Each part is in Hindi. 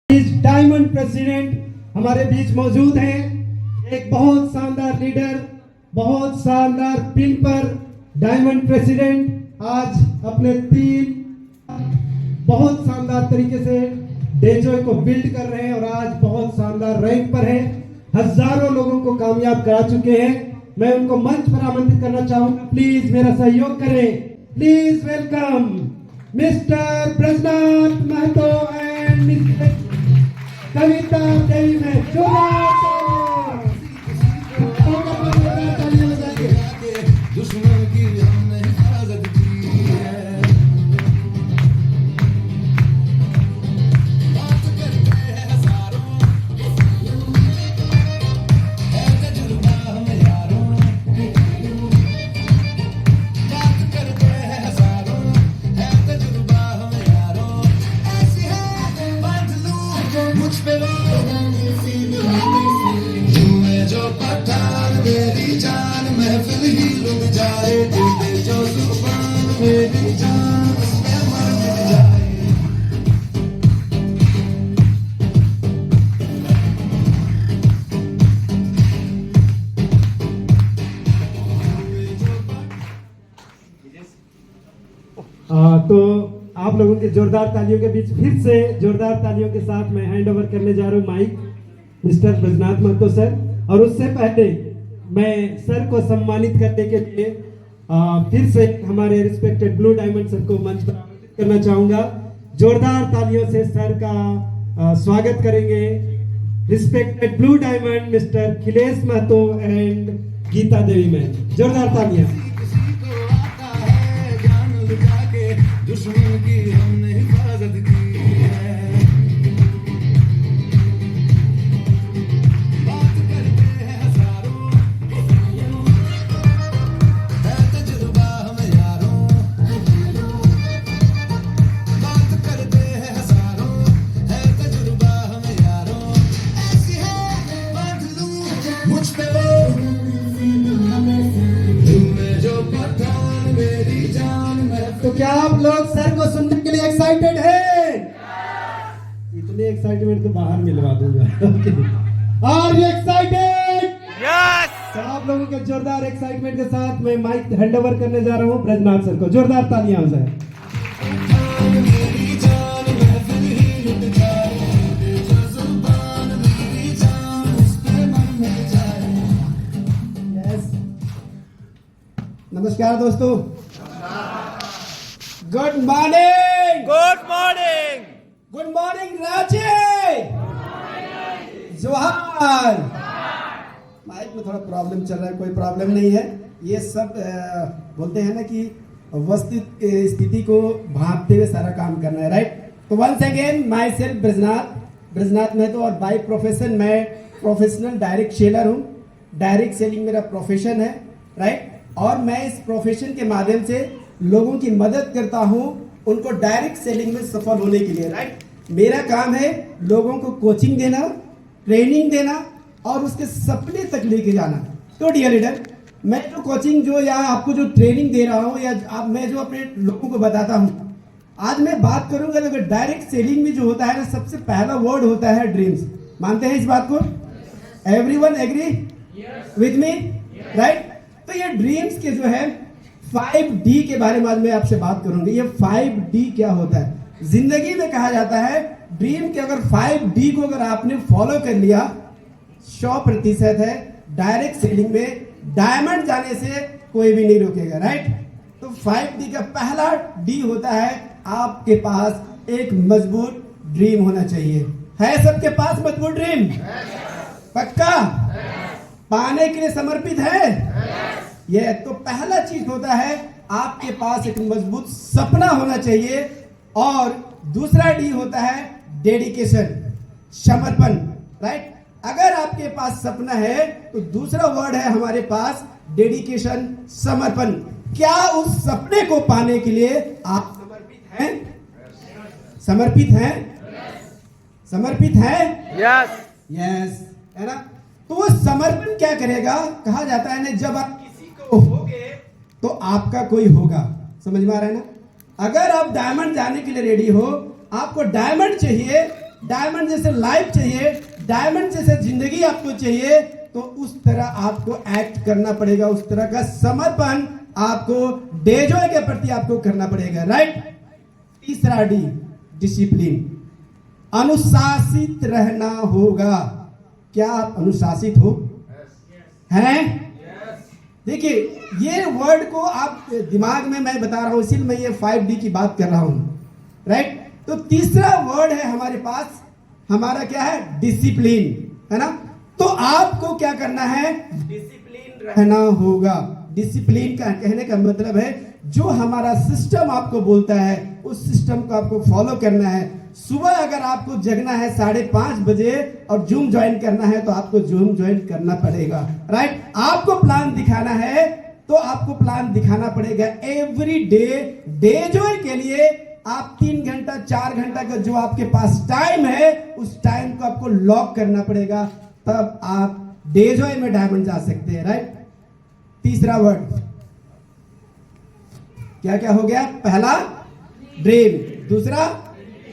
इस डायमंड प्रेसिडेंट हमारे बीच मौजूद हैं। एक बहुत शानदार लीडर, बहुत शानदार पिन पर डायमंड प्रेसिडेंट आज अपने तीन बहुत शानदार तरीके से डेजो को बिल्ड कर रहे हैं और आज बहुत शानदार रैंक पर हैं। हजारों लोगों को कामयाब करा चुके हैं। मैं उनको मंच पर आमंत्रित करना चाहूंगा, प्लीज मेरा सहयोग करें। Please welcome mister Brajnath Mahato and mister Kavita Devi में दुश्मन की हमने हिफाजत की है। बात करते हैं हजारों, है तजुर्बा हम यारों। बात करते हैं हजारों, है तजुर्बा हम यारों। ऐसी है बांध लूं मुझ पे जो पठान मेरी जान महफिल ही लुट जाए, दिल दे जो जुबान मेरी जान उसमें मर मिट जाए। तो आप लोगों के जोरदार तालियों के बीच फिर से जोरदार तालियों के साथ मैं हैंड ओवर करने जा रहा हूँ mike mister Brajnath Mahato sir. और उससे पहले मैं सर को सम्मानित करने के लिए फिर से हमारे रिस्पेक्टेड ब्लू डायमंड सर को मंच पर आमंत्रित करना चाहूंगा। जोरदार तालियों से सर का स्वागत करेंगे respected blue diamond mister Khilesh Mahato and Geeta Devi में। जोरदार तालियां। किसी को आता है जान लुटा के, दुश्मन की हमने हिफाजत की है। बात करते हैं हजारों, है तजुर्बा हम यारों। बात करते हैं हजारों, है तजुर्बा हम यारों। ऐसी है बांध लूं मुझ पे में जो पठान मेरी जान महफिल। तो क्या आप लोग सर को सुनने के लिए एक्साइटेड हैं? इतने एक्साइटमेंट तो बाहर मिलवा दूंगा। Are you excited? यस। तो आप लोगों के जोरदार एक्साइटमेंट के साथ मैं माइक हैंड ओवर करने जा रहा हूँ ब्रजनाथ सर को। जोरदार तालियां हो जाए। मेरी जान महफिल ही लुट जाए, जो जुबान मेरी जान उस पे मर मिट जाए। यस। नमस्कार दोस्तों। Good morning. Good morning. Good morning Ranchi. जोहार। माइक में थोड़ा प्रॉब्लम चल रहा है, कोई प्रॉब्लम नहीं है। ये सब बोलते हैं ना कि वस्तुत स्थिति को भांपते हुए सारा काम करना है, राइट। तो once again myself Brajnath Mahato और बाय प्रोफेशन मैं प्रोफेशनल डायरेक्ट सेलर हूँ। डायरेक्ट सेलिंग मेरा प्रोफेशन है, राइट। और मैं इस प्रोफेशन के माध्यम से लोगों की मदद करता हूँ उनको डायरेक्ट सेलिंग में सफल होने के लिए, राइट। मेरा काम है लोगों को कोचिंग देना, ट्रेनिंग देना और उसके सपने तक लेके जाना। तो डियर लीडर, मैं जो कोचिंग जो या आपको जो ट्रेनिंग दे रहा हूँ या मैं जो अपने लोगों को बताता हूँ, आज मैं बात करूंगा तो डायरेक्ट सेलिंग में जो होता है ना, सबसे पहला वर्ड होता है ड्रीम्स। मानते हैं इस बात को? Everyone agree with me, right. तो ये ड्रीम्स के जो है 5D के बारे में आज मैं आपसे बात करूंगी। ये 5D क्या होता है? जिंदगी में कहा जाता है ड्रीम के अगर 5D को अगर आपने फॉलो कर लिया 100% है डायरेक्ट सेलिंग में डायमंड जाने से कोई भी नहीं रोकेगा, राइट। तो 5D का पहला D होता है आपके पास एक मजबूत ड्रीम होना चाहिए। है सबके पास मजबूत ड्रीम? पक्का? पाने के लिए समर्पित है? ये तो पहला चीज होता है आपके पास एक मजबूत सपना होना चाहिए। और दूसरा डी होता है डेडिकेशन, समर्पण, राइट। अगर आपके पास सपना है तो दूसरा वर्ड है हमारे पास डेडिकेशन, समर्पण। क्या उस सपने को पाने के लिए आप समर्पित हैं? समर्पित हैं? समर्पित हैं? यस। यस, है ना। तो वो समर्पण क्या करेगा? कहा जाता है ना, जब आप किसी को होगे तो आपका कोई होगा। समझ में आ रहा है ना। अगर आप डायमंड जाने के लिए रेडी हो, आपको डायमंड चाहिए डायमंड जैसे लाइफ चाहिए, डायमंड जैसे जिंदगी आपको चाहिए, तो उस तरह आपको एक्ट करना पड़ेगा, उस तरह का समर्पण आपको डेजॉय के प्रति आपको करना पड़ेगा, राइट। तीसरा डी, डिसिप्लिन, अनुशासित रहना होगा। क्या आप अनुशासित हो? हैं? देखिए, ये वर्ड को आप दिमाग में मैं बता रहा हूं, इसीलिए मैं ये 5D की बात कर रहा हूं, राइट। तो तीसरा वर्ड है हमारे पास, हमारा क्या है? डिसिप्लिन, है ना। तो आपको क्या करना है? डिसिप्लिन रहना होगा। डिसिप्लिन का कहने का मतलब है जो हमारा सिस्टम आपको बोलता है उस सिस्टम को आपको फॉलो करना है। सुबह अगर आपको जगना है 5:30 बजे और जूम ज्वाइन करना है तो आपको जूम ज्वाइन करना पड़ेगा, राइट। आपको प्लान दिखाना है तो आपको प्लान दिखाना पड़ेगा। एवरी डे जॉय के लिए आप 3 घंटा 4 घंटा का जो आपके पास टाइम है उस टाइम को आपको लॉक करना पड़ेगा, तब आप डे जॉय में डायमंड जा सकते हैं, राइट। तीसरा वर्ड क्या क्या हो गया? पहला ड्रीम, दूसरा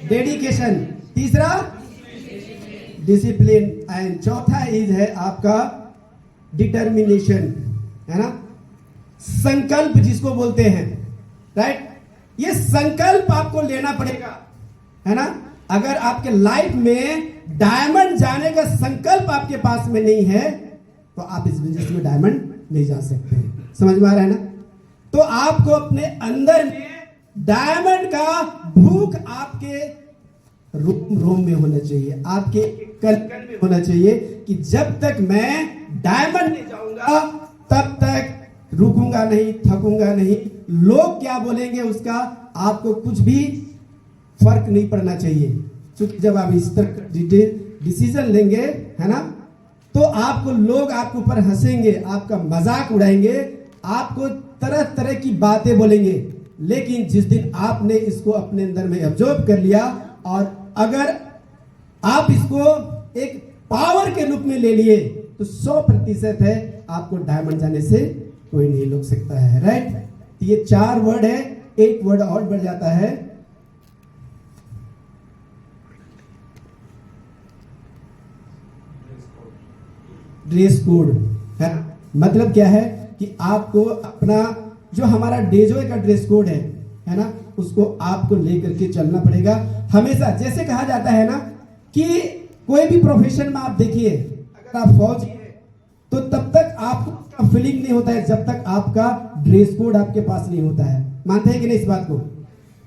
डेडिकेशन, तीसरा डिसिप्लिन एंड चौथा इज है आपका डिटर्मिनेशन, है ना, संकल्प जिसको बोलते हैं, राइट। ये संकल्प आपको लेना पड़ेगा, है ना। अगर आपके लाइफ में डायमंड जाने का संकल्प आपके पास में नहीं है तो आप इस बिजनेस में डायमंड नहीं जा सकते। समझ में आ रहा है ना। तो आपको अपने अंदर में डायमंड का भूख आपके रोम में होना चाहिए, आपके कण में होना चाहिए कि जब तक मैं डायमंड नहीं जाऊंगा तब तक रुकूंगा नहीं, थकूंगा नहीं। लोग क्या बोलेंगे उसका आपको कुछ भी फर्क नहीं पड़ना चाहिए, क्योंकि जब आप इस तरह डिसीजन लेंगे, है ना, तो आपको लोग आपके ऊपर हंसेंगे, आपका मजाक उड़ाएंगे, आपको तरह तरह की बातें बोलेंगे। लेकिन जिस दिन आपने इसको अपने अंदर में ऑब्जर्व कर लिया और अगर आप इसको एक पावर के रूप में ले लिए तो 100% है आपको डायमंड जाने से कोई नहीं रोक सकता है, राइट। ये 4 वर्ड है, एक वर्ड और बढ़ जाता है, ड्रेस कोड, है। मतलब क्या है कि आपको अपना जो हमारा डेजॉय का ड्रेस कोड है ना, उसको आपको लेकर के चलना पड़ेगा हमेशा। जैसे कहा जाता है ना कि कोई भी प्रोफेशन में आप देखिए, अगर आप फौजी हैं तो तब तक आपको फीलिंग नहीं होता है जब तक आपका ड्रेस कोड आपके पास नहीं होता है। मानते हैं कि नहीं इस बात को?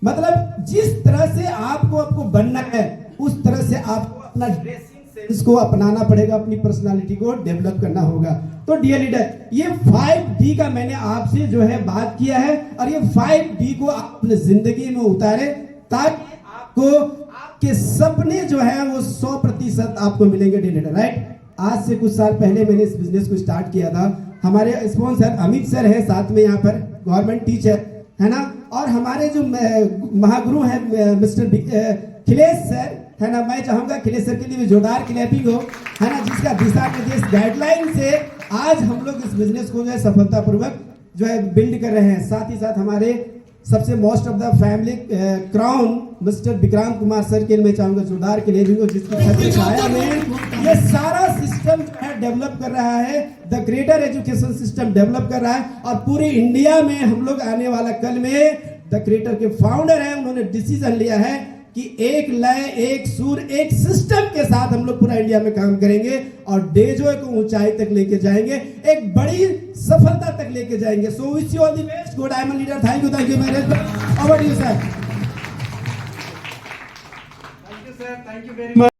मतलब जिस तरह से आपको बनना है उस तरह से आपको अपना ड्रेसिंग सेंस को अपनाना पड़ेगा, अपनी पर्सनालिटी को डेवलप करना होगा। तो डियर लीडर, ये 5D का मैंने आपसे जो है बात किया है और ये 5D को आप अपने जिंदगी में उतारे ताकि आपको आपके सपने जो है वो 100% आपको मिलेंगे, डियर लीडर, राइट। आज से कुछ साल पहले मैंने इस बिजनेस को स्टार्ट किया था। हमारे स्पॉन्सर अमित सर है साथ में, यहाँ पर गवर्नमेंट टीचर, है ना, और हमारे जो महागुरु है मिस्टर खिलेश सर, है ना। मैं चाहूंगा खिलेश सर के लिए भी जोरदार क्लैपिंग हो, है ना, जिसका दिशा निर्देश गाइडलाइन से आज हम लोग इस बिजनेस को जो है सफलतापूर्वक जो है बिल्ड कर रहे हैं। साथ ही साथ हमारे सबसे most of the family crown mister Vikrant Kumar sir के मैं चाहूंगा जोरदार क्लैपिंग हो, जिसकी छाया में ये सारा सिस्टम जो है डेवलप कर रहा है, the greater education system develop कर रहा है। और पूरी इंडिया में हम लोग आने वाला कल में द ग्रेटर के फाउंडर है, उन्होंने डिसीजन लिया है कि एक लय, एक सुर, एक सिस्टम के साथ हम लोग पूरा इंडिया में काम करेंगे और डेजॉय को ऊंचाई तक लेके जाएंगे, एक बड़ी सफलता तक लेके जाएंगे। So wish you all the best, go diamond leader. Thank you very much. Over to you sir. Thank you sir, thank you very much.